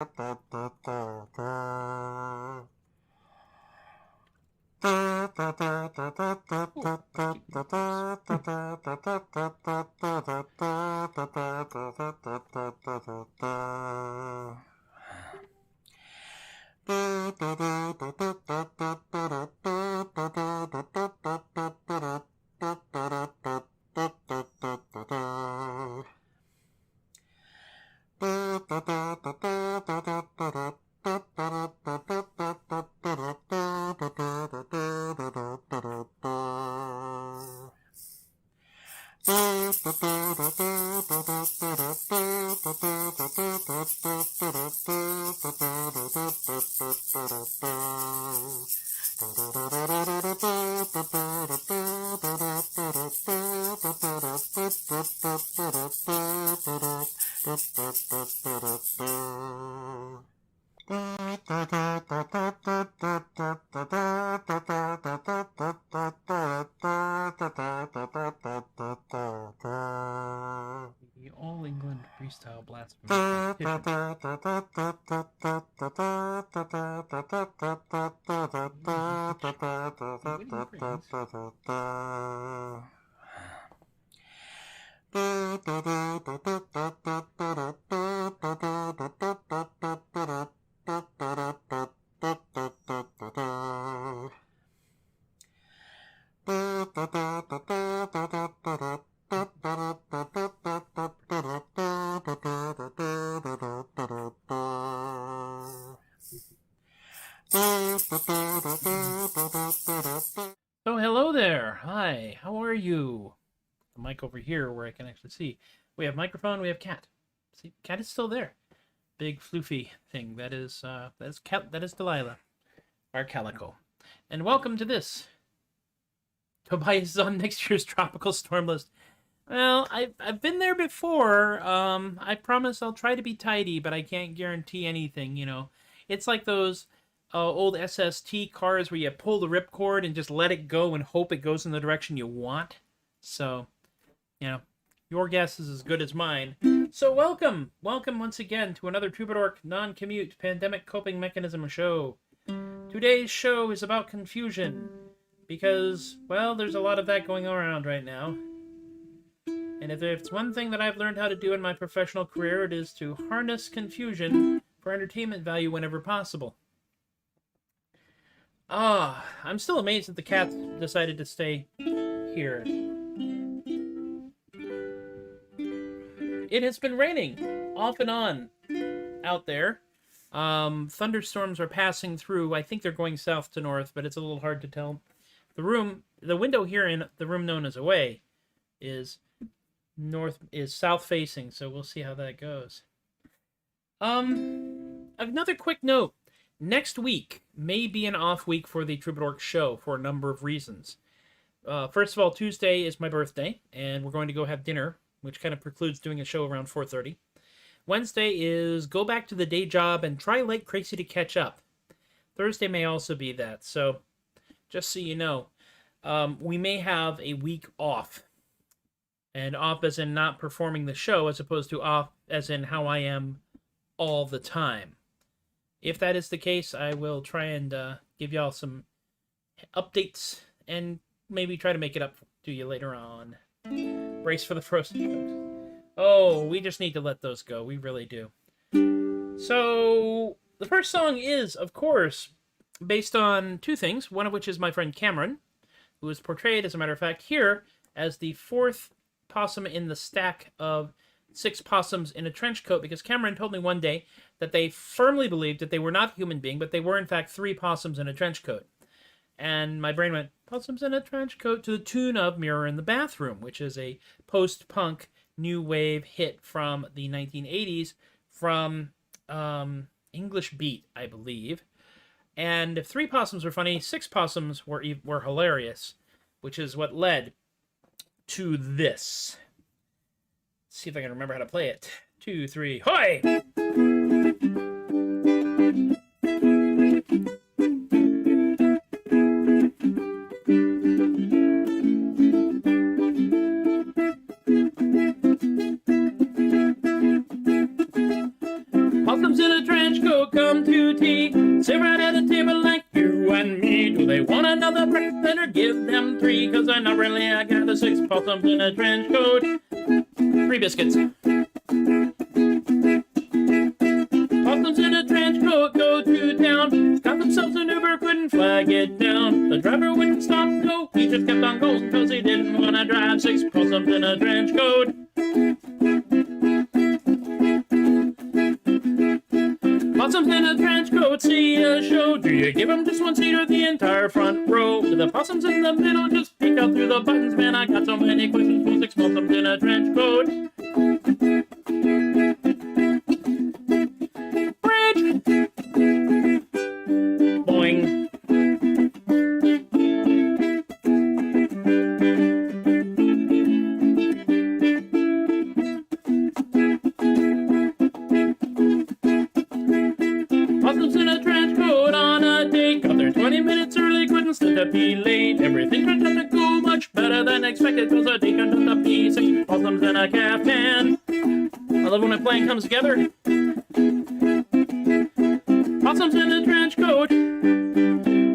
The All England Freestyle Blasphemy So hello there. Hi, how are you? The mic over here where I can actually see. We have microphone, we have cat. See, cat is still there. Big floofy thing. That is Delilah, our calico. And welcome to this. Tobias is on next year's tropical storm list. Well, I've been there before. I promise I'll try to be tidy, but I can't guarantee anything, you know. It's like those old SST cars where you pull the ripcord and just let it go and hope it goes in the direction you want. So, you know, your guess is as good as mine. So welcome once again to another Troubadork non-commute pandemic coping mechanism show. Today's show is about confusion because, well, there's a lot of that going around right now. And if it's one thing that I've learned how to do in my professional career, it is to harness confusion for entertainment value whenever possible. I'm still amazed that the cat decided to stay here. It has been raining off and on out there. Thunderstorms are passing through. I think they're going south to north, but it's a little hard to tell. The window here in the room known as away is south facing, so we'll see how that goes. Another quick note. Next week may be an off week for the Troubadork show for a number of reasons. First of all, Tuesday is my birthday, and we're going to go have dinner, which kind of precludes doing a show around 4:30. Wednesday is go back to the day job and try like crazy to catch up. Thursday may also be that, so just so you know, we may have a week off. And off as in not performing the show, as opposed to off as in how I am all the time. If that is the case, I will try and give y'all some updates and maybe try to make it up to you later on. Brace for the frozen jokes. Oh, we just need to let those go. We really do. So, the first song is, of course, based on two things, one of which is my friend Cameron, who is portrayed, as a matter of fact, here as the fourth possum in the stack of 6 possums in a trench coat, because Cameron told me one day that they firmly believed that they were not a human being, but they were in fact 3 possums in a trench coat. And my brain went, possums in a trench coat, to the tune of Mirror in the Bathroom, which is a post-punk new wave hit from the 1980s from English Beat, I believe. And if 3 possums were funny, 6 possums were hilarious, which is what led to this. Let's see if I can remember how to play it. 2, 3, hoy! Possums in a trench trench coat come to tea. Sit right at a table like you and me. Do they want another breakfast dinner? Give them 3, 'cause I know really I got the 6 possums in a trench coat. 3 biscuits. Possums in a trench coat go to town. Got themselves an Uber, couldn't flag it down. The driver wouldn't stop, no, he just kept on going, 'cause he didn't want to drive 6 possums in a trench coat. Possums in a trench coat see a show. Do you give them just 1 seat or the entire front row? Do the possums in the middle just peek out through the buttons? Man, I got so many questions for 6 possums in a trench coat. Bridge! Boing. Possums in a trench coat on a date. Got there 20 minutes early, couldn't stand to be late. Everything turned out to go much better than expected, 'cause the date turned out to be 6 possums in a caftan. I love when a plan comes together. Possums in a trench coat.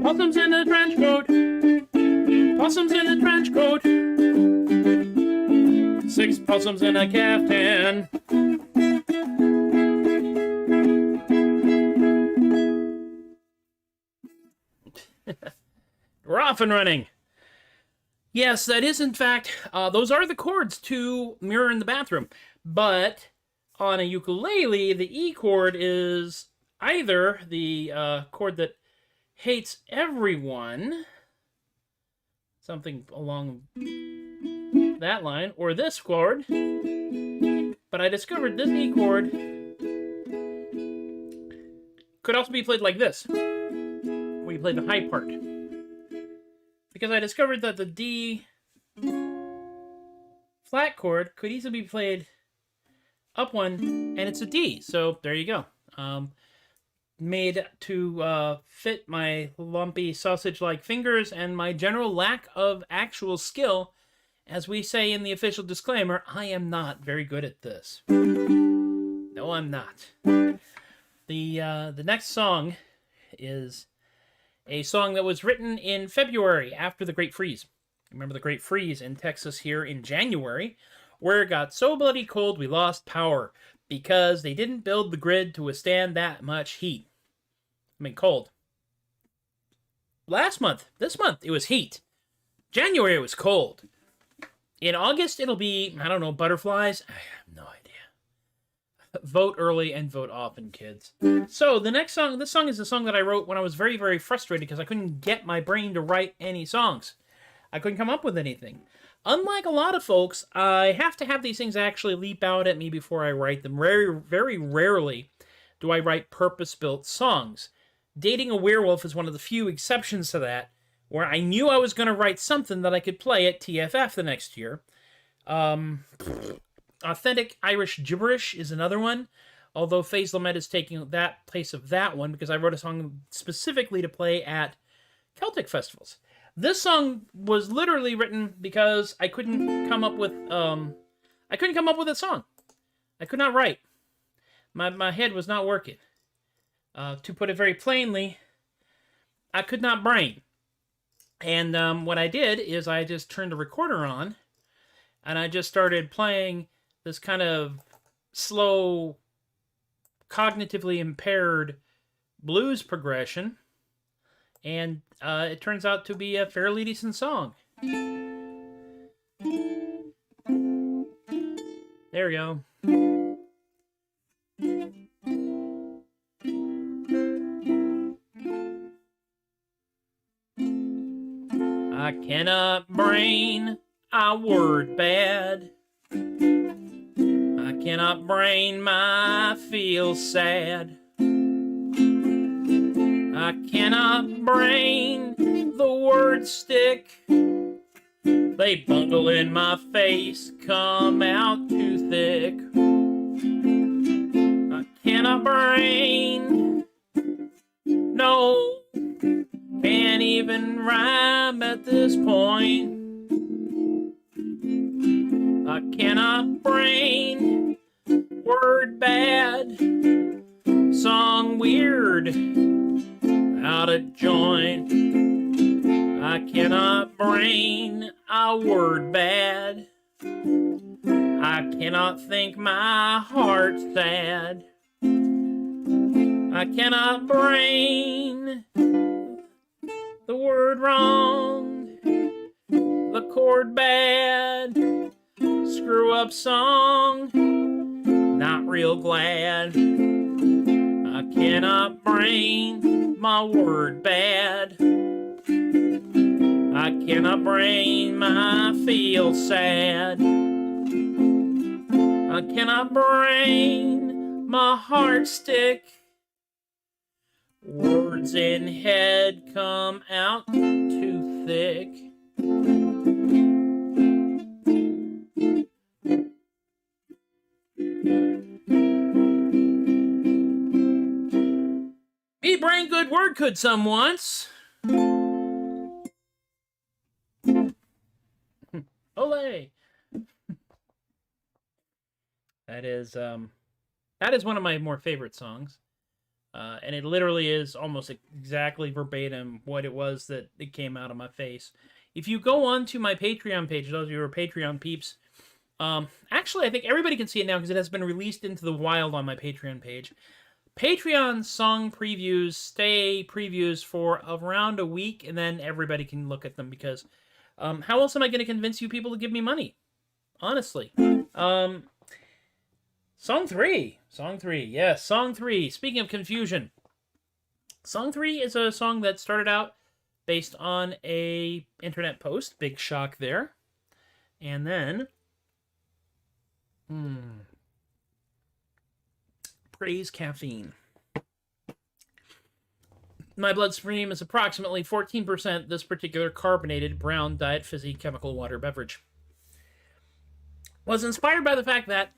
Possums in a trench coat. Possums in a trench coat. 6 possums in a caftan. We're off and running. Yes, that is in fact, those are the chords to Mirror in the Bathroom. But on a ukulele, the E chord is either the chord that hates everyone, something along that line, or this chord. But I discovered this E chord could also be played like this, where you play the high part. Because I discovered that the D flat chord could easily be played up 1, and it's a D. So there you go. Made to fit my lumpy sausage-like fingers and my general lack of actual skill. As we say in the official disclaimer, I am not very good at this. No, I'm not. The next song is a song that was written in February after the Great Freeze. Remember the Great Freeze in Texas here in January, where it got so bloody cold we lost power because they didn't build the grid to withstand that much heat. I mean, cold. This month, it was heat. January, it was cold. In August, it'll be, I don't know, butterflies. I have no idea. Vote early and vote often, kids. So, the next song, this song is a song that I wrote when I was very, very frustrated because I couldn't get my brain to write any songs. I couldn't come up with anything. Unlike a lot of folks, I have to have these things actually leap out at me before I write them. Very, very rarely do I write purpose-built songs. Dating a Werewolf is one of the few exceptions to that, where I knew I was going to write something that I could play at TFF the next year. Authentic Irish Gibberish is another one, although FaZe Lamet is taking that place of that one because I wrote a song specifically to play at Celtic festivals. This song was literally written because I couldn't come up with a song. I could not write. My head was not working. To put it very plainly, I could not brain. And what I did is I just turned the recorder on, and I just started playing this kind of slow, cognitively impaired blues progression, and it turns out to be a fairly decent song. There we go. I cannot brain a word bad. I cannot brain my feel sad. I cannot brain the word stick. They bundle in my face, come out too thick. I cannot brain, no, can't even rhyme at this point. I cannot brain word bad, song weird, out of joint. I cannot brain a word bad. I cannot think my heart's sad. I cannot brain the word wrong, the chord bad, screw up song, not real glad. I cannot brain my word bad. I cannot brain my feel sad. I cannot brain my heart stick. Words in head come out too thick. Me brain good word could some once. Olé! That is one of my more favorite songs. And it literally is almost exactly verbatim what it was that it came out of my face. If you go on to my Patreon page, those of you who are Patreon peeps, actually I think everybody can see it now because it has been released into the wild on my Patreon page. Patreon song previews stay previews for around a week, and then everybody can look at them because how else am I going to convince you people to give me money? Honestly. Song 3. Yes, Song 3. Speaking of confusion. Song 3 is a song that started out based on a internet post. Big shock there. And then... praise caffeine. My bloodstream is approximately 14% this particular carbonated brown diet fizzy chemical water beverage. Was inspired by the fact that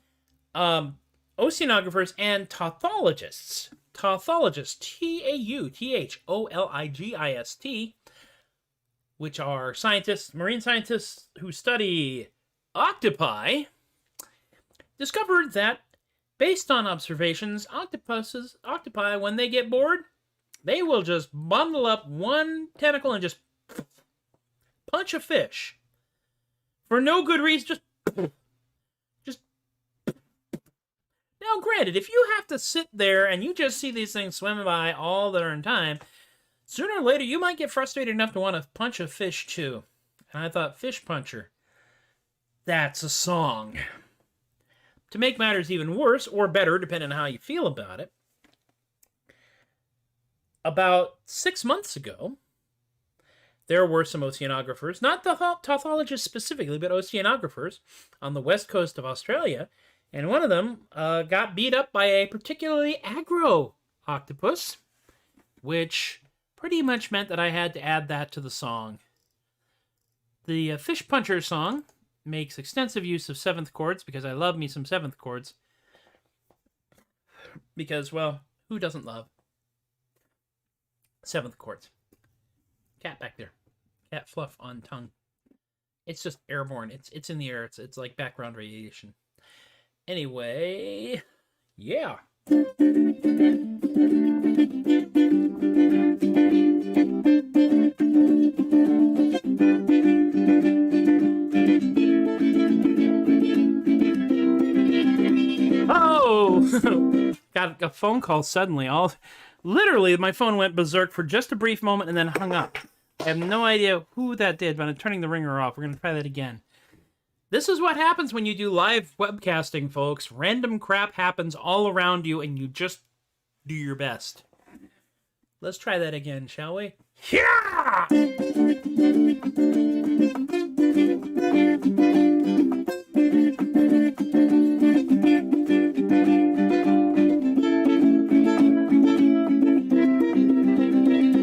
oceanographers and tautologists, Tauthologist, which are scientists, marine scientists who study octopi, discovered that based on observations, octopi, when they get bored, they will just bundle up one tentacle and just punch a fish. For no good reason, just... Now, granted, if you have to sit there and you just see these things swimming by all the darn time, sooner or later you might get frustrated enough to want to punch a fish too. And I thought, Fishpuncher, that's a song. To make matters even worse, or better, depending on how you feel about it, about 6 months ago, there were some oceanographers, not the tautologists specifically, but oceanographers on the west coast of Australia, and one of them got beat up by a particularly aggro octopus, which pretty much meant that I had to add that to the song. The Fishpuncher song makes extensive use of seventh chords, because I love me some seventh chords. Because, well, who doesn't love seventh chords? Cat back there. Cat fluff on tongue. It's just airborne. It's in the air. It's like background radiation. Anyway, yeah. Oh! Got a phone call suddenly. Literally, my phone went berserk for just a brief moment and then hung up. I have no idea who that did, but I'm turning the ringer off. We're going to try that again. This is what happens when you do live webcasting, folks. Random crap happens all around you, and you just do your best. Let's try that again, shall we? Yeah!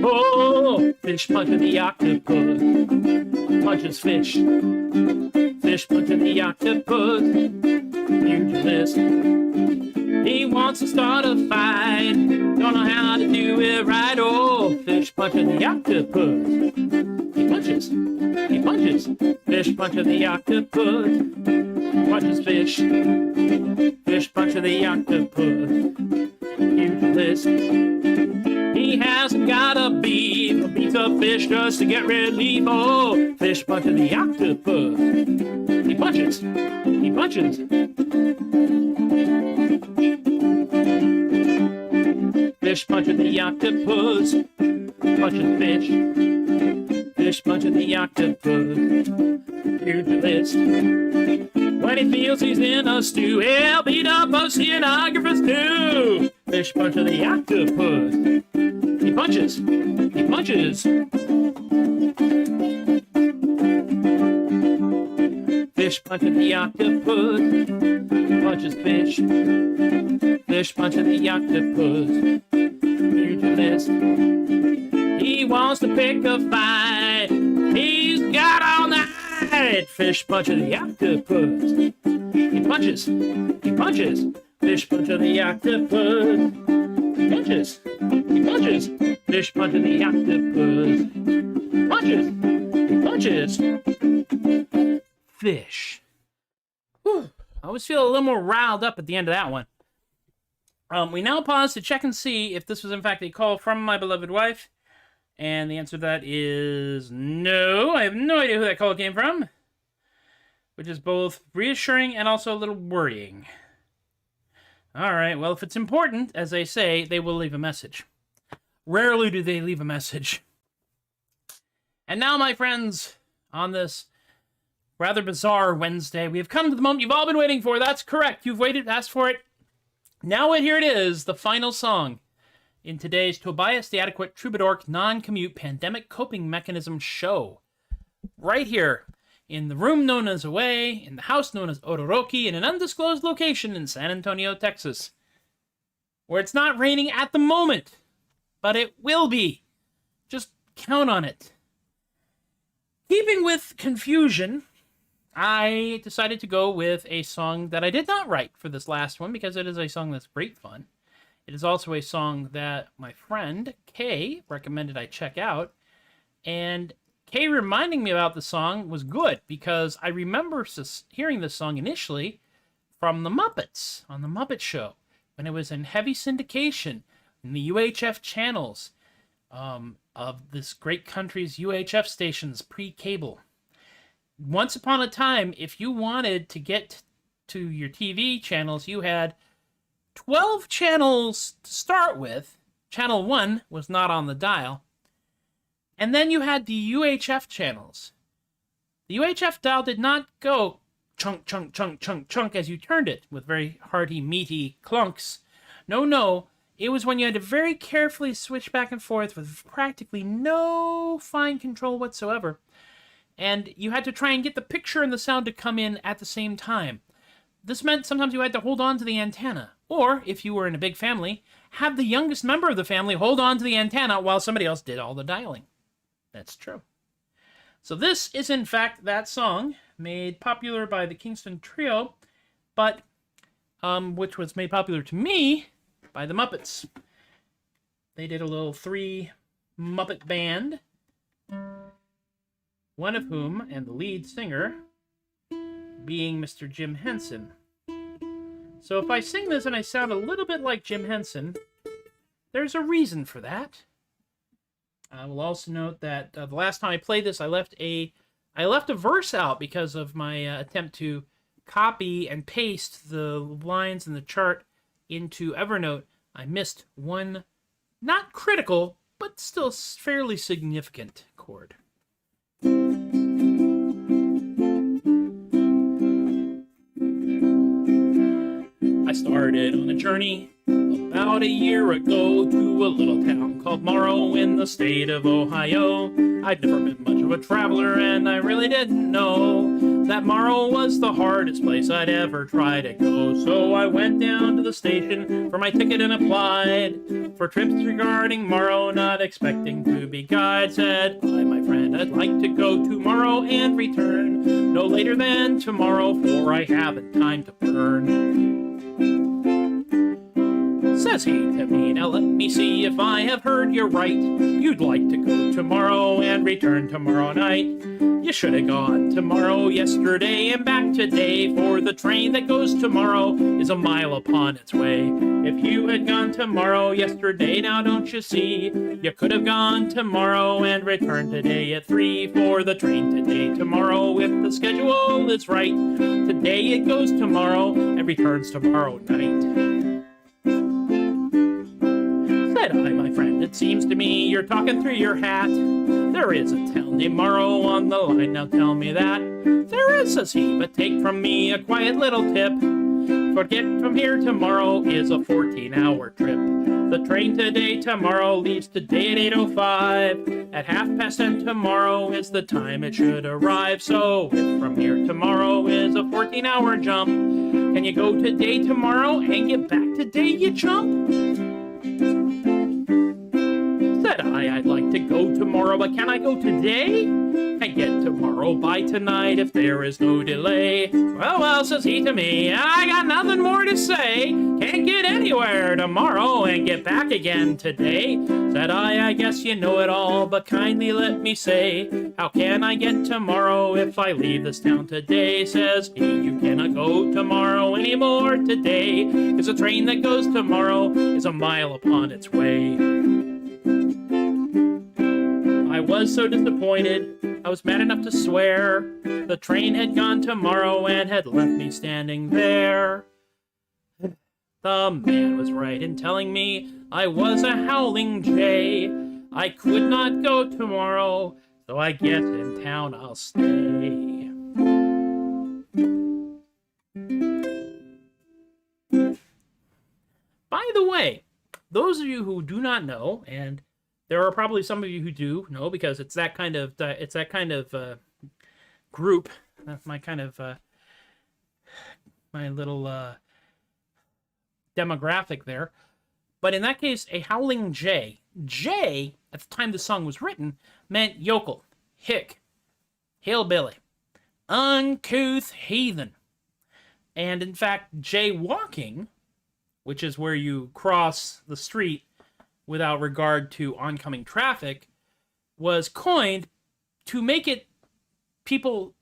Oh, Fishpuncher the octopus punches fish. Fishpuncher the octopus, pugilist. He wants to start a fight, don't know how to do it right. Oh, Fishpuncher the octopus, he punches. Fishpuncher the octopus punches fish. Fishpuncher the octopus, pugilist. list. He hasn't got a beef, a piece of fish just to get relief. Oh, Fishpuncher the octopus. He punches. He punches. Fishpuncher the octopus. Punches fish. Fishpuncher the octopus. Here's the list. When he feels he's in a stew, he'll beat up oceanographers too. Fishpuncher the octopus. He punches. He punches. Fishpuncher the octopus. Punches fish. Fishpuncher the octopus. Here's the list. He wants to pick a fight. He's got all night. Fishpuncher the octopus. He punches. He punches. Fishpuncher the octopus. He punches. He punches. Fishpuncher the octopus. Punches. He punches. Fish. Whew. I always feel a little more riled up at the end of that one. We now pause to check and see if this was in fact a call from my beloved wife. And the answer to that is no. I have no idea who that call came from. Which is both reassuring and also a little worrying. Alright, well, if it's important, as they say, they will leave a message. Rarely do they leave a message. And now, my friends, on this rather bizarre Wednesday, we have come to the moment you've all been waiting for. That's correct. You've waited, asked for it. Now, here it is, the final song in today's Tobias the Adequate Troubadork Non-Commute Pandemic Coping Mechanism show. Right here, in the room known as Away, in the house known as Ororoki, in an undisclosed location in San Antonio, Texas, where it's not raining at the moment, but it will be. Just count on it. Keeping with confusion, I decided to go with a song that I did not write for this last one, because it is a song that's great fun. It is also a song that my friend, Kay, recommended I check out. And Kay reminding me about the song was good, because I remember hearing this song initially from the Muppets, on the Muppet Show, when it was in heavy syndication in the UHF channels of this great country's UHF stations pre-cable. Once upon a time, if you wanted to get to your TV channels, you had 12 channels to start with. Channel 1 was not on the dial. And then you had the UHF channels. The UHF dial did not go chunk, chunk, chunk, chunk, chunk as you turned it with very hearty, meaty clunks. No. It was when you had to very carefully switch back and forth with practically no fine control whatsoever. And you had to try and get the picture and the sound to come in at the same time. This meant sometimes you had to hold on to the antenna. Or, if you were in a big family, have the youngest member of the family hold on to the antenna while somebody else did all the dialing. That's true. So this is, in fact, that song made popular by the Kingston Trio, but which was made popular to me by the Muppets. They did a little 3-Muppet band, one of whom, and the lead singer, being Mr. Jim Henson. So if I sing this and I sound a little bit like Jim Henson, there's a reason for that. I will also note that the last time I played this, I left a verse out because of my attempt to copy and paste the lines in the chart into Evernote. I missed one, not critical, but still fairly significant chord. I started on a journey about a year ago to a little town called Morrow in the state of Ohio. I'd never been much of a traveler, and I really didn't know that Morrow was the hardest place I'd ever try to go. So I went down to the station for my ticket and applied for trips regarding Morrow, not expecting to be guide. Said, "Hi, my friend, I'd like to go to Morrow and return no later than tomorrow, for I haven't time to burn." Says he to me, "Now let me see if I have heard you right. You'd like to go tomorrow and return tomorrow night. You should have gone tomorrow yesterday and back today, for the train that goes tomorrow is a mile upon its way. If you had gone tomorrow yesterday, now don't you see? You could have gone tomorrow and returned today at 3 for the train today. Tomorrow, if the schedule is right, today it goes tomorrow and returns tomorrow night. Said I, my friend, it seems to me you're talking through your hat. There is a town named Morrow on the line, now tell me that. There is, says he, but take from me a quiet little tip. Forget from here tomorrow is a 14-hour trip. The train today tomorrow leaves today at 8:05. At 10:30 tomorrow is the time it should arrive. So if from here tomorrow is a 14-hour jump, can you go today tomorrow and get back today, you chump? Said I, I'd like to go tomorrow, but can I go today? I get tomorrow by tonight if there is no delay. Well, says he to me, I got nothing more to say. Can't get anywhere tomorrow and get back again today. Said I guess you know it all, but kindly let me say, how can I get tomorrow if I leave this town today? Says he, you cannot go tomorrow anymore today, 'cause the train that goes tomorrow is a mile upon its way. I was so disappointed, I was mad enough to swear. The train had gone tomorrow and had left me standing there. The man was right in telling me I was a howling jay. I could not go tomorrow, so I guess in town I'll stay. By the way, those of you who do not know, and there are probably some of you who do know, because it's that kind of group. That's my kind of my little demographic there. But in that case, a howling jay. Jay, at the time the song was written, meant yokel, hick, hillbilly, uncouth heathen. And in fact, jaywalking, which is where you cross the street without regard to oncoming traffic, was coined to make it people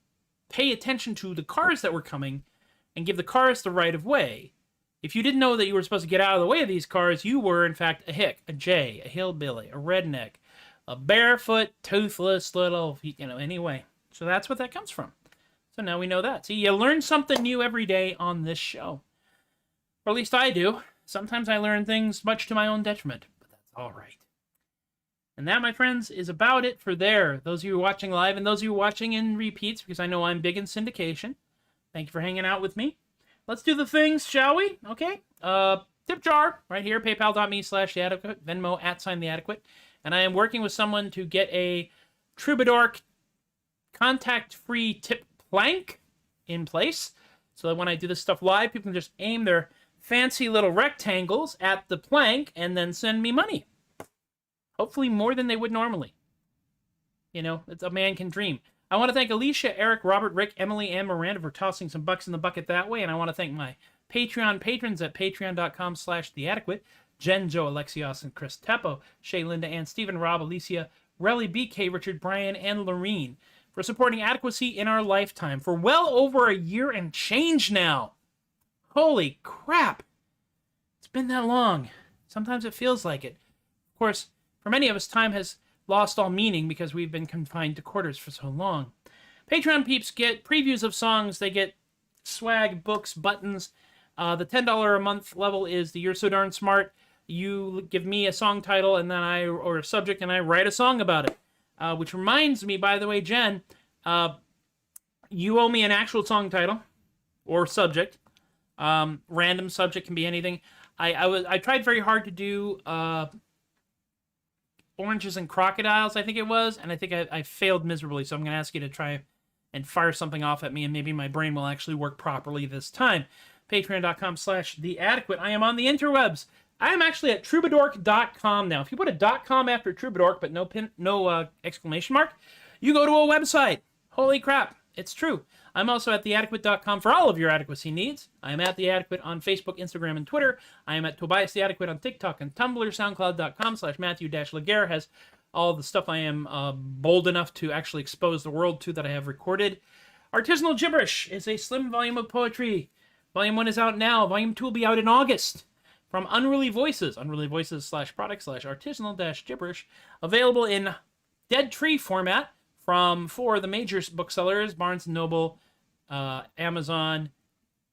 pay attention to the cars that were coming and give the cars the right of way. If you didn't know that you were supposed to get out of the way of these cars, you were in fact a hick, a jay, a hillbilly, a redneck, a barefoot, toothless little, anyway. So that's what that comes from. So now we know that. See, you learn something new every day on this show. Or at least I do. Sometimes I learn things much to my own detriment. All right. And that, my friends, is about it for those of you watching live and those of you watching in repeats, because I know I'm big in syndication. Thank you for hanging out with me. Let's do the things, shall we? Okay. Tip jar right here, paypal.me/theadequate, Venmo @theadequate. And I am working with someone to get a Troubadork contact-free tip plank in place, so that when I do this stuff live, people can just aim their fancy little rectangles at the plank and then send me money. Hopefully more than they would normally. It's a man can dream. I want to thank Alicia, Eric, Robert, Rick, Emily, and Miranda for tossing some bucks in the bucket that way. And I want to thank my Patreon patrons at patreon.com/theadequate. Jen, Joe, Alexios, and Chris Teppo, Shay, Linda, Ann, Stephen, Rob, Alicia, Relly, BK, Richard, Brian, and Lorene for supporting adequacy in our lifetime for well over a year and change now. Holy crap. It's been that long. Sometimes it feels like it. Of course, for many of us, time has lost all meaning because we've been confined to quarters for so long. Patreon peeps get previews of songs. They get swag, books, buttons. The $10 a month level is the You're So Darn Smart. You give me a song title and then or a subject, and I write a song about it. Which reminds me, by the way, Jen, you owe me an actual song title or subject. Random subject, can be anything. I tried very hard to do Oranges and Crocodiles, I think it was, and I think I failed miserably, so I'm going to ask you to try and fire something off at me, and maybe my brain will actually work properly this time. Patreon.com/theadequate. I am on the interwebs. I am actually at Troubadork.com now. If you put a .com after Troubadork, but no exclamation mark, you go to a website. Holy crap, it's true. I'm also at theadequate.com for all of your adequacy needs. I am at The Adequate on Facebook, Instagram, and Twitter. I am at Tobias The Adequate on TikTok and Tumblr. SoundCloud.com/Matthew-Laguerre has all the stuff I am bold enough to actually expose the world to that I have recorded. Artisanal Gibberish is a slim volume of poetry. Volume 1 is out now. Volume 2 will be out in August. from Unruly Voices, unrulyvoices/product/artisanal-gibberish, available in Dead Tree format from 4 of the major booksellers, Barnes & Noble, Amazon,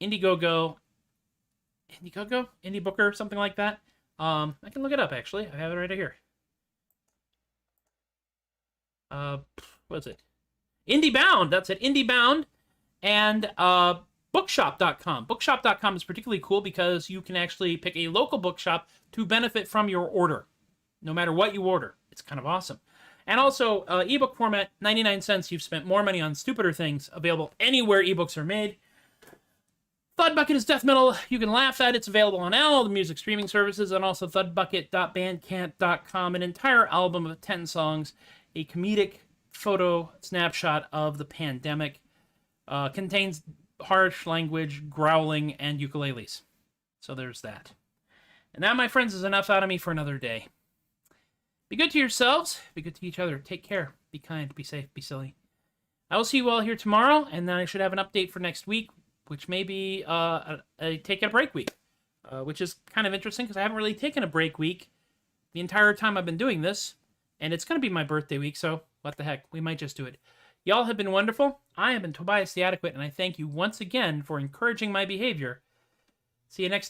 Indiegogo, Indie Booker, something like that. I can look it up, actually. I have it right here. What's it? IndieBound. That's it. IndieBound. And bookshop.com. Bookshop.com is particularly cool because you can actually pick a local bookshop to benefit from your order, no matter what you order. It's kind of awesome. And also, ebook format, 99 cents. You've spent more money on stupider things. Available anywhere ebooks are made. THUD Bucket is death metal you can laugh at. It's available on all the music streaming services, and also thudbucket.bandcamp.com. An entire album of 10 songs, a comedic photo snapshot of the pandemic. Contains harsh language, growling, and ukuleles. So there's that. And that, my friends, is enough out of me for another day. Be good to yourselves. Be good to each other. Take care. Be kind. Be safe. Be silly. I will see you all here tomorrow, and then I should have an update for next week, which may be a take a break week, which is kind of interesting because I haven't really taken a break week the entire time I've been doing this, and it's going to be my birthday week, so what the heck, we might just do it. Y'all have been wonderful. I have been Tobias the Adequate, and I thank you once again for encouraging my behavior. See you next time.